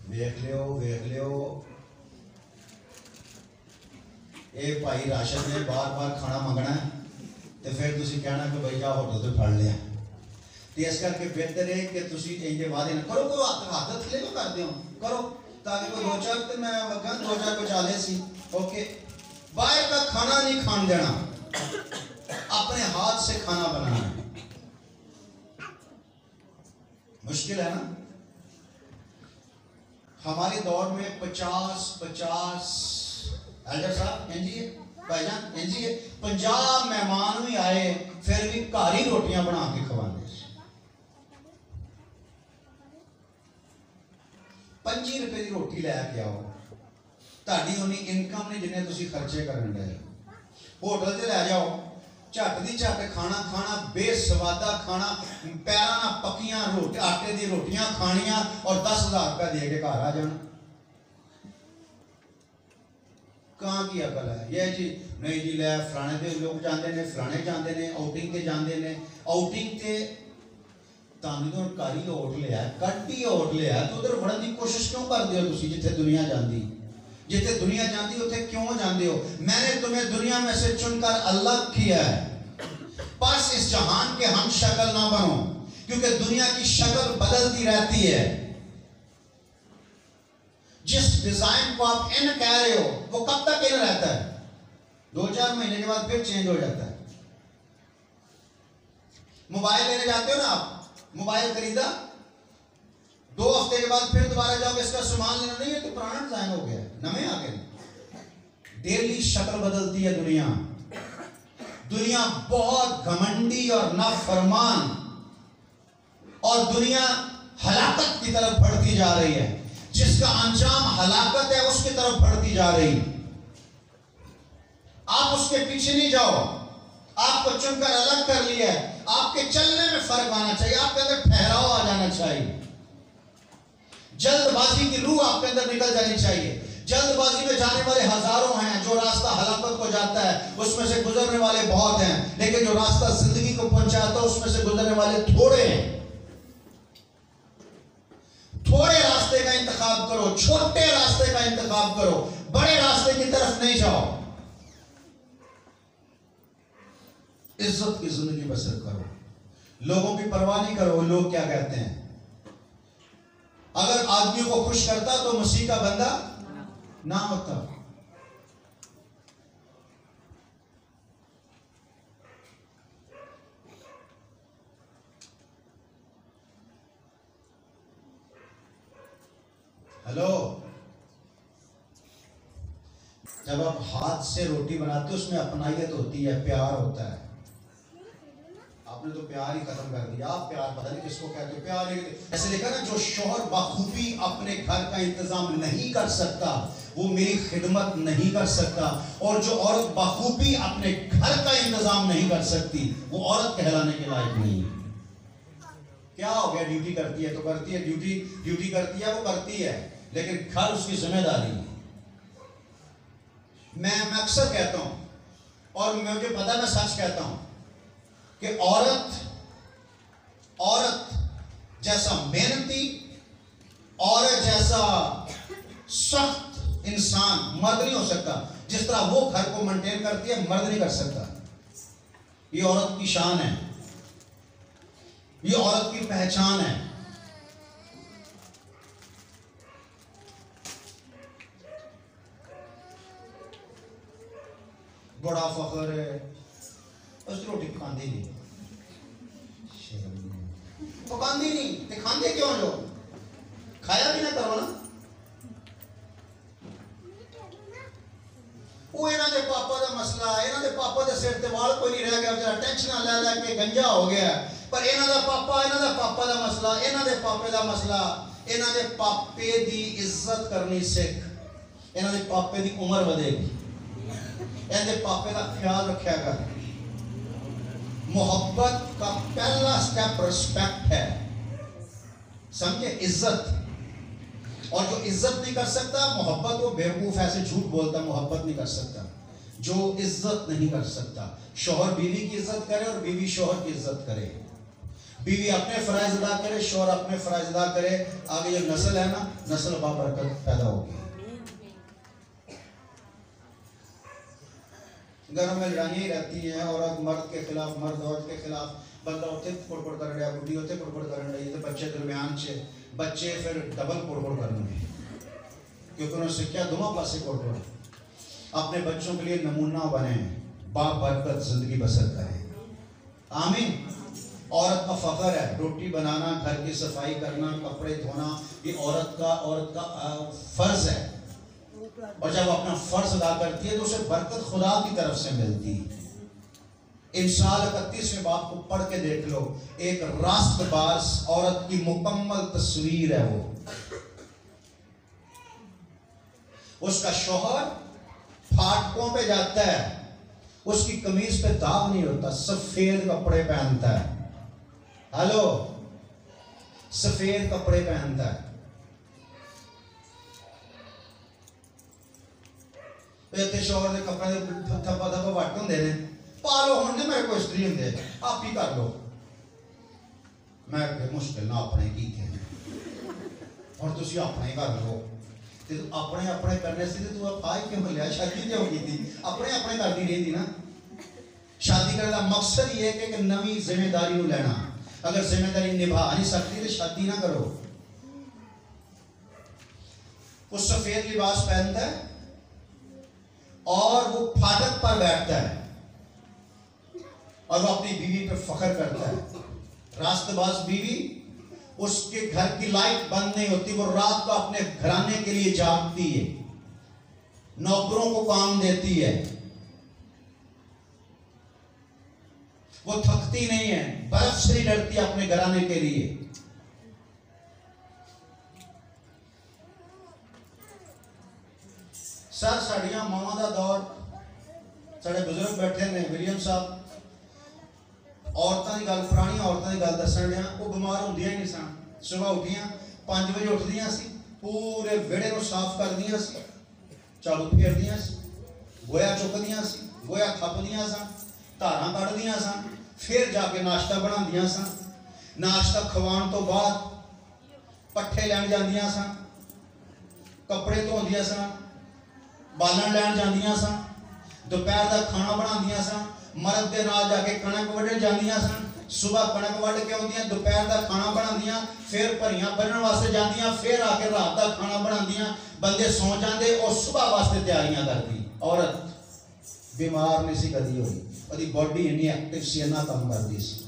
वेख लियो ए भाई राशन में बार बार खाना मंगना है तो फिर तुसी कहना कि भाई जा होटल से फड़ लिया। तो इस करके बेहतर है कि तुसी इंजे वादे ना करो, करो हाथ थले को कर दियो करो, ताकि कोई 2-4 दिन मैं वगन 2-4 बचा ले सी। ओके, बाहर का खाना नहीं खान देना, अपने हाथ से खाना बनाना है। मुश्किल है ना? हमारे दौर में 50 एल्डर साहब एनजी भाईजान एनजी 50 मेहमान भी आए, फिर भी घर ही रोटियां बना के खवाने। 25 रुपए की रोटी लैके आओ, ताड़ी उन्नी इनकम नहीं जिन्हें तुसी खर्चे करन दे। होटल से लै जाओ, झट दी झट खाना खाना, बेसवादा खाना, पैरा ना पक्कियां रोटी आटे दी रोटियां खानियां और 10,000 रुपया दे के घर आ जाना। कहाँ की अकल है ये जी? नहीं जी लै फलाने दे लोग जाते ने, फलाने जाते ने, आउटिंग ते जाते ने, आउटिंग ते तानी तो कारी होट लिया, कट्टी होट लिया, तो उधर वड़न की कोशिश क्यों करते हो तुसी? जिथे दुनिया जाती, जिथे दुनिया जाती उथे क्यों जाते हो? मैंने तुम्हें दुनिया में से चुनकर अलग किया है, बस इस जहान के हम शक्ल ना बनो, क्योंकि दुनिया की शक्ल बदलती रहती है। जिस डिजाइन को आप इन कह रहे हो वो कब तक इन रहता है? 2-4 महीने के बाद फिर चेंज हो जाता है। मोबाइल लेने जाते हो ना आप, मोबाइल खरीदा, 2 हफ्ते के बाद फिर दोबारा जाओगे, इसका सामान लेना, नहीं है तो पुराना डिजाइन हो गया, नए आ गए। डेली शक्ल बदलती है दुनिया। दुनिया बहुत घमंडी और नाफरमान, और दुनिया हलाकत की तरफ बढ़ती जा रही है। जिसका अंजाम हलाकत है उसकी तरफ बढ़ती जा रही है। आप उसके पीछे नहीं जाओ, आपको चुनकर अलग कर लिया है। आपके चलने में फर्क आना चाहिए, आपके अंदर ठहराव आ जाना चाहिए। जल्दबाजी की रूह आपके अंदर निकल जानी चाहिए। जल्दबाजी में जाने वाले हजारों हैं, जो रास्ता हलाकत को जाता है उसमें से गुजरने वाले बहुत हैं, लेकिन जो रास्ता जिंदगी को पहुंचाता है उसमें से गुजरने वाले थोड़े हैं। थोड़े रास्ते का इंतखाब करो, छोटे रास्ते का इंतखाब करो, बड़े रास्ते की तरफ नहीं जाओ। इज्जत की जिंदगी बसर करो, लोगों की परवाह नहीं करो लोग क्या कहते हैं। अगर आदमी को खुश करता तो मसीह का बंदा ना होता। हेलो, जब आप हाथ से रोटी बनाते हो उसमें अपनाइयत होती है, प्यार होता है। आपने तो प्यार ही खत्म कर दिया। आप प्यार पता नहीं किसको कहते हो, प्यार ही ऐसे लिखा ना, जो शौहर बखूबी अपने घर का इंतजाम नहीं कर सकता वो मेरी खिदमत नहीं कर सकता, और जो औरत बखूबी अपने घर का इंतजाम नहीं कर सकती वो औरत कहलाने के लायक नहीं है। क्या हो गया, ड्यूटी करती है तो करती है, ड्यूटी करती है वो करती है, लेकिन घर उसकी जिम्मेदारी है। मैं अक्सर कहता हूं और मुझे पता, मैं सच कहता हूं कि औरत जैसा मेहनती, औरत जैसा सख्त इंसान मर्द नहीं हो सकता। जिस तरह वो घर को मेंटेन करती है मर्द नहीं कर सकता। ये औरत की शान है, ये औरत की पहचान है। बड़ा फख्र है, उस रोटी खांदी नहीं, पकांदी नहीं, ते खांदे क्यों जो? खाया भी ना करो ना। वो इन्हां दे पापा का मसला, इन्हां दे पापा दे सिर ते वाल कोई नहीं रह गया, बेचारा टेंशन ले लेके गंजा हो गया। पर इन्हां दा पापा दा मसला, इन्हां दे पापे दा मसला, इन्हां दे पापे दी इज्जत करनी सीख, इन्हां दे पापे दी उम्र बढ़ेगी, इन्हां दे पापे दा ख्याल रखा कर। मोहब्बत का पहला स्टेप रिस्पेक्ट है, समझे, इज्जत। और जो इज्जत नहीं कर सकता मोहब्बत, वो बेवकूफ ऐसे झूठ बोलता, मोहब्बत नहीं कर सकता जो इज्जत नहीं कर सकता। शौहर बीवी की इज्जत करे और बीवी शौहर की इज्जत करे, बीवी अपने फराइज अदा करे, शौहर अपने फराइज अदा करे। आगे जो नस्ल है ना, नस्ल बाबरकत पैदा होगी। घर में लड़ाइयाँ ही रहती हैं, औरत मर्द के खिलाफ, मर्द औरत के खिलाफ, बंदा उठे पुड़पुड़ कर रहा है, बुढ़ी होते पुड़पुड़ कर रही है, तो बच्चे दरमियान से बच्चे फिर डबल पुड़पुड़ करने, क्योंकि उन्होंने सीखा दोनों पासे पुड़पुड़। अपने बच्चों के लिए नमूना बने, बाप बरकत जिंदगी बसर करें। आमीन। औरत का फख्र है, रोटी बनाना, घर की सफाई करना, कपड़े धोना, ये औरत का फर्ज है। और जब अपना फर्ज अदा करती है तो उसे बरकत खुदा की तरफ से मिलती है। इंशाल 31वें बाब को पढ़ के देख लो, एक रास्तबाज औरत की मुकम्मल तस्वीर है वो। उसका शौहर फाटकों पे जाता है, उसकी कमीज पे दाग नहीं होता, सफेद कपड़े पहनता है। हेलो, सफेद कपड़े पहनता है। इतने शौहर के कपड़े थप्पा थप्पा वट होंगे ने, पा लो हुण मेरे को इस्त्री होंगे, आप ही कर लो। मैं मुश्किल ना अपने की थे और तुसी अपने कर लो। ते अपने अपने करने से तू आज क्यों लिया? शादी क्यों की थी? अपने अपने करती रही थी ना। शादी करने का मकसद ये है कि नवी जिम्मेदारी लेना। अगर जिम्मेदारी निभा नहीं सकती तो शादी ना करो। वो सफेद लिबास पहनता है और वो फाटक पर बैठता है और वो अपनी बीवी पर फख्र करता है। रास्तबाज बीवी, उसके घर की लाइट बंद नहीं होती, वो रात को अपने घराने के लिए जागती है, नौकरों को काम देती है, वो थकती नहीं है, बर्फ से नहीं डरती अपने घराने के लिए। सर साड़ियां मावा का दौर, साढ़े बुजुर्ग बैठे ने, विलियम साहब, औरतों की गल, पुरानी औरतों की गल दसन दिया, वो बीमार होंदियां ही नहीं सन। सुबह उठियां 5 ਵਜੇ ਉੱਠਦੀਆਂ ਸੀ, ਪੂਰੇ ਵਿਹੜੇ ਨੂੰ ਸਾਫ਼ ਕਰਦੀਆਂ ਸੀ, ਝਾੜੂ ਫੇਰਦੀਆਂ ਸੀ, ਗੋਇਆ ਚੁੱਕਦੀਆਂ ਸੀ, ਗੋਇਆ ਥੱਪਦੀਆਂ ਸਨ, ਧਾਰਾਂ ਕੱਢਦੀਆਂ ਸਨ, ਫਿਰ ਜਾ ਕੇ ਨਾਸ਼ਤਾ ਬਣਾਉਂਦੀਆਂ ਸਨ। ਨਾਸ਼ਤਾ ਖਵਾਉਣ ਤੋਂ ਬਾਅਦ ਪੱਠੇ ਲੈਣ ਜਾਂਦੀਆਂ ਸਨ, ਕੱਪੜੇ ਧੋਂਦੀਆਂ ਸਨ, ਬਾਲਣ ਲੈਣ ਜਾਂਦੀਆਂ ਸਨ, ਦੁਪਹਿਰ ਦਾ ਖਾਣਾ ਬਣਾਉਂਦੀਆਂ ਸਨ, ਮਰਦ ਦੇ ਨਾਲ ਜਾ ਕੇ ਕਣਕ ਵੱਢਣ ਜਾਂਦੀਆਂ ਸਨ। ਸੁਬਹ ਕਣਕ ਵੱਢ ਕੇ ਆਉਂਦੀਆਂ, ਦੁਪਹਿਰ ਦਾ ਖਾਣਾ ਬਣਾਉਂਦੀਆਂ, ਫਿਰ ਭਰੀਆਂ ਬੰਨਣ ਵਾਸਤੇ ਜਾਂਦੀਆਂ, ਫਿਰ ਆ ਕੇ ਰਾਤ ਦਾ ਖਾਣਾ ਬਣਾਉਂਦੀਆਂ। ਬੰਦੇ ਸੌ ਜਾਂਦੇ, ਉਹ ਸੁਬਹ ਵਾਸਤੇ ਤਿਆਰੀਆਂ ਕਰਦੀ। ਔਰਤ बीमार नहीं सी कदी हुई, ਉਹਦੀ बॉडी इन्नी एक्टिव सी, इन्ना काम करती सी।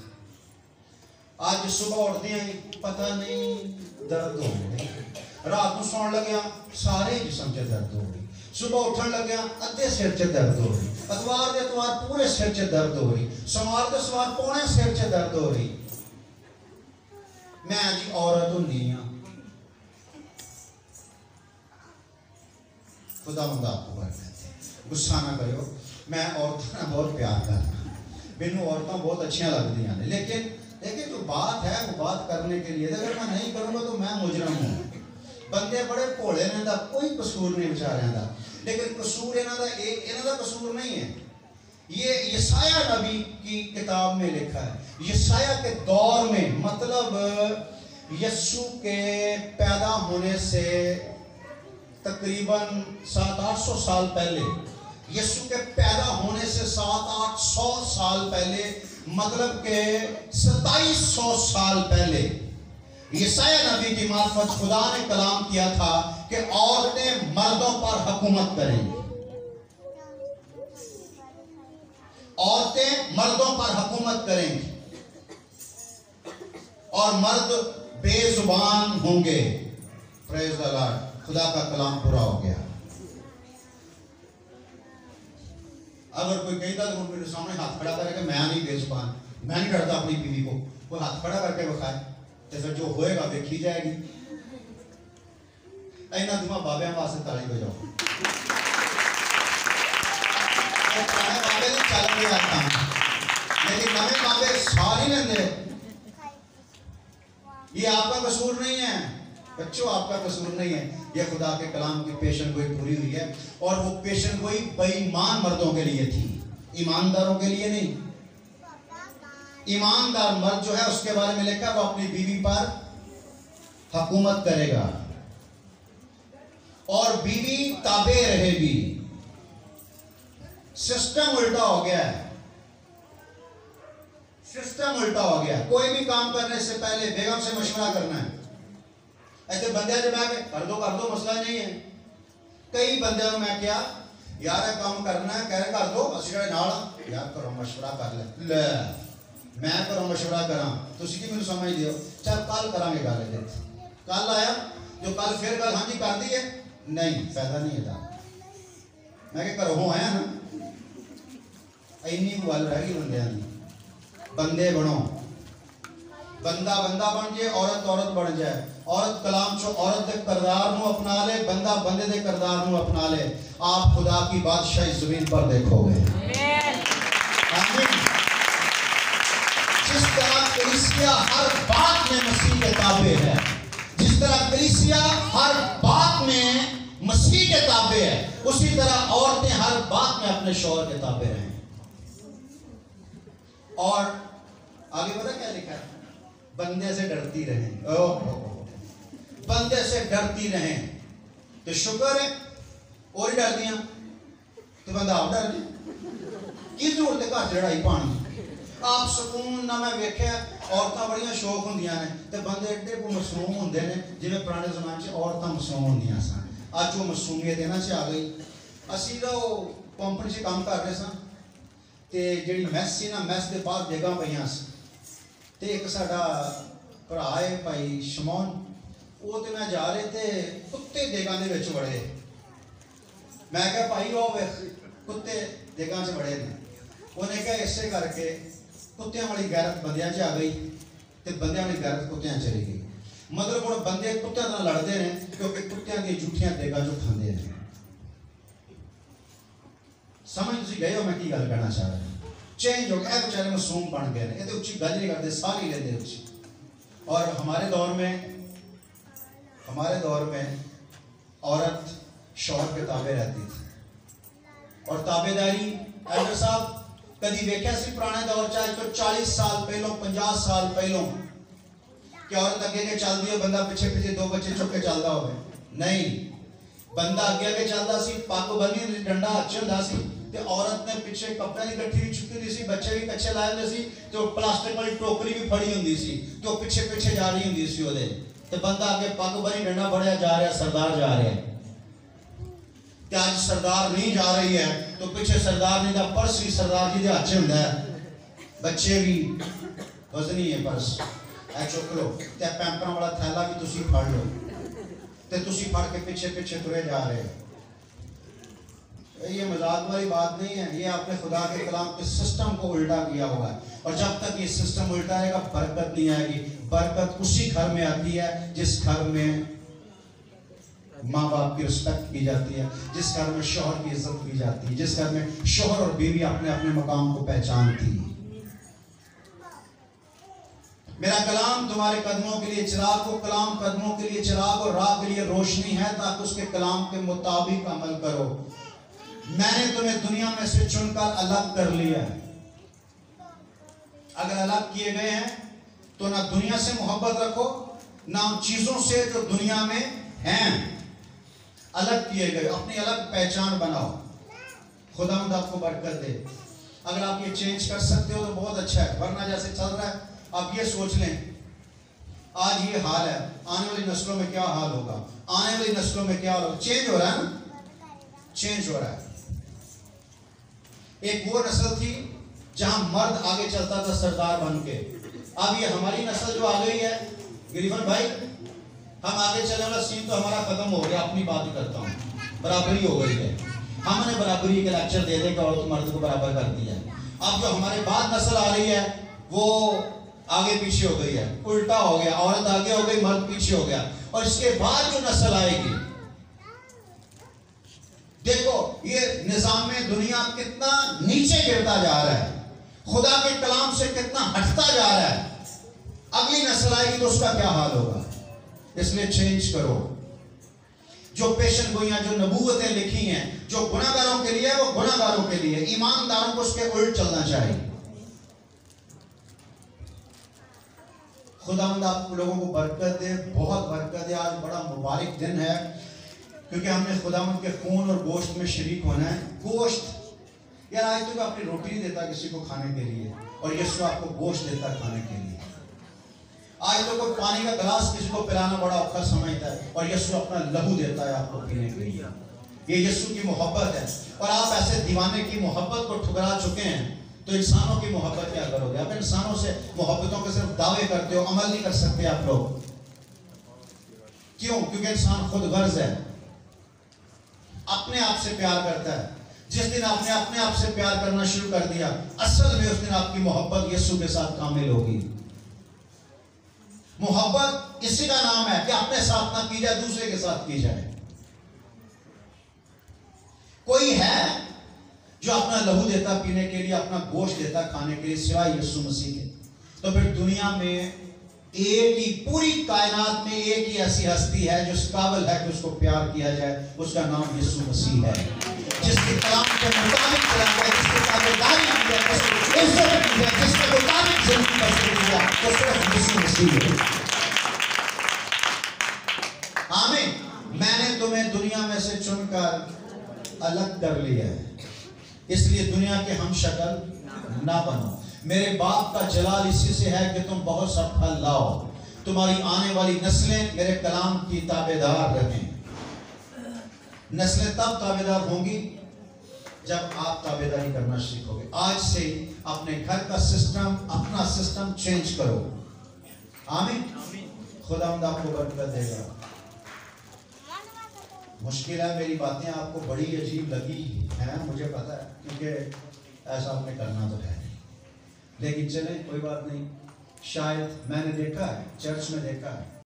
अज सुबह उठदियां ही पता नहीं दर्द हो गई, रात को सौन लग्या सारे जिसम च दर्द हो गई, सुबह उठन लग्या अद्धे सिर च दर्द हो रही, अतवार दे अतवार पूरे सिर च दर्द हो रही, सोमवार दे सोमवार पौने सिर च दर्द हो रही। मैं जी औरत हुंदी हां, खुदावंद आपको बरकत, गुस्सा ना करो। मैं औरतों का बहुत प्यार करना, मैनू औरतें बहुत अच्छी लगदियां ने, लेकिन जो बात है वो बात करने के लिए, अगर मैं नहीं करूँगा तो मैं मुजरम हूँ। बंदे बड़े भोले ने, दा कोई कसूर नहीं बेचारियां दा, लेकिन कसूर इन्हां दा कसूर नहीं है। ये यशाया नबी की किताब में लिखा है, यशाया के दौर में, मतलब यीशु के पैदा होने से तकरीबन 700-800 साल पहले, यीशु के पैदा होने से 700-800 साल पहले, मतलब के 2700 साल पहले यशाया नबी की मार्फत खुदा ने कलाम किया था कि औरतें मर्दों पर हुकूमत करेंगी, औरतें मर्दों पर हुकूमत करेंगी और मर्द बेजुबान होंगे। प्रेज द लॉर्ड, खुदा का कलाम पूरा हो गया। अगर कोई कहता तो मेरे सामने हाथ खड़ा करेगा, मैं नहीं बेजुबान, मैं नहीं डरता अपनी बीवी को, कोई हाथ खड़ा करके बखाए तो फिर जो होएगा देखी जाएगी। इन्होंने दुआ बाबे वास्ते ताली बजाओ, पुराने बाबे ने चल गया था, लेकिन नवे बाबे सारी लेंदे। ये आपका कसूर नहीं है बच्चों, आपका कसूर नहीं है, यह खुदा के कलाम की पेशन गोई पूरी हुई है। और वो पेशन गोई बेईमान मर्दों के लिए थी, ईमानदारों के लिए नहीं। ईमानदार मर्द जो है उसके बारे में लिखा, वो अपनी बीवी पर हुकूमत करेगा और बीवी ताबे रहेगी। सिस्टम उल्टा हो गया है, सिस्टम उल्टा हो गया। कोई भी काम करने से पहले बेगम से मशवरा करना है। ऐसे बंदे जब मैं कर दो मसला नहीं है। कई बंदे मैं क्या यार काम करना है, कह कर दो, असि नाल यार करो मशवरा कर ले मैं करो मशवरा करा, तुसी की मैनू समझ दियो, चल कल करांगे गल। कल आया जो कल फिर गल हाँ जी कर दी है, नहीं फायदा नहीं है। मैं क्या घरों आया ना, इन्नी गल रह गई बंदियां दी। बंदे बनो, बंदा बंदा बन जाए, औरत औरत बन जाए। औरत कलाम चो औरत के किरदार नू अपना ले, बंदा बंदे के किरदार नू अपना ले, आप खुदा की बादशाही ज़मीन पर देखोगे। आमीन। जिस तरह कलीसिया हर बात में मसीह के ताबे है, जिस तरह कलीसिया हर बात में मसीह के ताबे है, उसी तरह औरतें हर बात में अपने शौहर के ताबे रहें। और आगे पता क्या लिखा है? बंदे से डरती रहें। बंदे से डरती रहें तो शुक्र है, और डर दिया तो बंदा आप डर जाए की जरूरत है घर च लड़ाई पानी। आप सुकून ना मैं वेख्या औरतां बड़ियां शौक होंदियां ने ते बंदे एडे को मसरूम होंदे ने, जिवें पुराने ज़माने च औरतां मसरूम होंदियां सन। अज वो मसरूमियत इन्हां च आ गई। असीं तो कंपनी च काम कर रहे सन ते जिहड़ी मैस सी ना, मैस दे बाहर जगह पईयां सी ते एक साडा भरा है भाई शमौन, वो तो मैं जा रहे थे, कुत्ते देगां दे विच वड़े। मैं क्या भाई वो कुत्ते देगां च वड़े ने। उन्हें क्या इसे करके कुत्तियां वाली गैरत बंदियां च आ गई ते बंदियां वाली गैरत कुत्तियां चली गई। मतलब हुण बंदे कुत्तियां नाल लड़दे ने क्योंकि कुत्तियां दी झूठियां देगां जो खांदे ने। समझ तुसीं गए हो मैं की गल करना चाह रहा हूं? चेंज हो गया, बेचारे मासूम बन गए ने। ये तो उच्ची गल नहीं करते, सारी लेंदे उच्ची। और हमारे दौर में हमारे दौर में औरत शौहर के ताबे रहती थी, और ताबेदारी एल्डर साहब कभी वेख्या सी पुराने दौर चाहे तो 40 साल पहलों 50 साल पहलों कि औरत अगे के चल दी हो, बंदा पिछे पिछे दो बच्चे चुक के चलता हो? नहीं, बंदा अगे अगे चलता सी, पग बनी डंडा अच्छे होता सी, ते औरत ने पिछे कपड़े की गठरी भी चुकी हुई सी, बच्चे भी कच्चे लाए हुए सी, तो प्लास्टिक वाली टोकरी भी फड़ी हुंदी सी, तो पिछे पिछे जा रही हुंदी सी ओदे, ते बंदा आगे पग बनी डंडा फड़िया जा रहा, सरदार जा रहा है। ते आज सरदार नहीं जा रही है तो पिछे सरदार नहीं दा पर्स भी सरदार जी दे हाथ च हुंदा है, बच्चे भी वजनी है पर्स ए चुक लो, ते पैंपरां वाला थैला भी तुसी फड़ लो, ते तुसी फड़ के पीछे पीछे तुरे जा रहे हो। ये मजाक वाली बात नहीं है, ये आपने खुदा के कलाम के सिस्टम को उल्टा किया हुआ है, और जब तक ये सिस्टम उल्टा रहेगा बरकत नहीं आएगी। बरकत उसी घर में आती है जिस घर में माँ बाप की रिस्पेक्ट की जाती है, जिस घर में शौहर की इज्जत की जाती है, जिस घर में शौहर और बीवी अपने अपने मकाम को पहचानती है। मेरा कलाम तुम्हारे कदमों के लिए चिराग हो, कलाम कदमों के लिए चिराग और राह के लिए रोशनी है, ताकि उसके कलाम के मुताबिक अमल करो। मैंने तुम्हें दुनिया में से चुनकर अलग कर लिया है। अगर अलग किए गए हैं तो ना दुनिया से मोहब्बत रखो, ना उन चीजों से जो दुनिया में हैं। अलग किए गए, अपनी अलग पहचान बनाओ। खुदावंद आपको बरकत दे। अगर आप ये चेंज कर सकते हो तो बहुत अच्छा है, वरना जैसे चल रहा है आप ये सोच लें आज ये हाल है, आने वाली नस्लों में क्या हाल होगा, आने वाली नस्लों में क्या होगा। चेंज हो रहा है ना, चेंज हो रहा है। एक वो नस्ल थी जहां मर्द आगे चलता था सरदार बन के, अब ये हमारी नस्ल जो आ गई है, गिरीवन भाई हम आगे चलने वाला सीन तो हमारा खत्म हो गया। अपनी बात ही करता हूँ, बराबरी हो गई है, हमने बराबरी के लेक्चर दे देकर औरत मर्द को बराबर कर दिया है। अब जो हमारे बाद नस्ल आ रही है वो आगे पीछे हो गई है, उल्टा हो गया, औरत आगे हो गई मर्द पीछे हो गया। और इसके बाद जो नस्ल आएगी, देखो ये निजाम में दुनिया कितना नीचे गिरता जा रहा है, खुदा के कलाम से कितना हटता जा रहा है। अगली नस्ल आएगी तो उसका क्या हाल होगा। इसलिए चेंज करो। जो पेशन गोइयां, जो नबूवतें लिखी हैं, जो गुनाहगारों के लिए वो गुनाहगारों के लिए, ईमानदारों को उसके उल्ट चलना चाहिए। खुदावंद आप लोगों को बरकत दे, बहुत बरकत दे। आज बड़ा मुबारक दिन है क्योंकि हमने खुदावंद के खून और गोश्त में शरीक होना है। गोश्त यार, आज तो अपनी रोटी नहीं देता किसी को खाने के लिए, और यीशु आपको गोश्त देता खाने के लिए। आज तो कोई पानी का गिलास किसी को पिलाना बड़ा औखा समझता है, और यीशु अपना लहू देता है आपको पीने के लिए। ये यीशु की मोहब्बत है। और आप ऐसे दीवाने की मोहब्बत को ठुकरा चुके हैं तो इंसानों की मोहब्बत क्या करोगे। आप इंसानों से मोहब्बतों के सिर्फ दावे करते हो, अमल नहीं कर सकते आप लोग। क्यों? क्योंकि इंसान खुद गर्ज है, अपने आप से प्यार करता है। जिस दिन आपने अपने आप से प्यार करना शुरू कर दिया, असल में उस दिन आपकी मोहब्बत यीशु के साथ कामिल होगी। मोहब्बत इसी का नाम है कि अपने साथ ना की जाए, दूसरे के साथ की जाए। कोई है जो अपना लहू देता पीने के लिए, अपना गोश्त देता खाने के लिए, सिवाय यीशु मसीह के? तो फिर दुनिया में एक ही, पूरी कायनात में एक ही ऐसी हस्ती है जो इस काबिल है कि उसको प्यार किया जाए, उसका नाम यीशु मसीह है। जिसके कलाम के मुताबिक चला जाए, जिसके ताबेदारी की जाए, जिसको इज्जत की जाए, जिसके मुताबिक जिंदगी बसर की जाए, तो सिर्फ यीशु मसीह है। आमीन। मैंने तुम्हें दुनिया में से चुनकर अलग कर लिया है, इसलिए दुनिया के हम शक्ल ना बनो। मेरे बाप का जलाल इसी से है कि तुम बहुत सा फल लाओ, तुम्हारी आने वाली नस्लें मेरे कलाम की ताबेदार रहें। नस्लें तब ताबेदार होंगी जब आप ताबेदारी करना सीखोगे। आज से अपने घर का सिस्टम, अपना सिस्टम चेंज करो। आमीन। खुदावंद आपको बरकत देगा। मुश्किल है, मेरी बातें आपको बड़ी अजीब लगी हैं, मुझे पता है, क्योंकि ऐसा आपने करना तो है नहीं। लेकिन चले, कोई बात नहीं। शायद मैंने देखा है, चर्च में देखा है,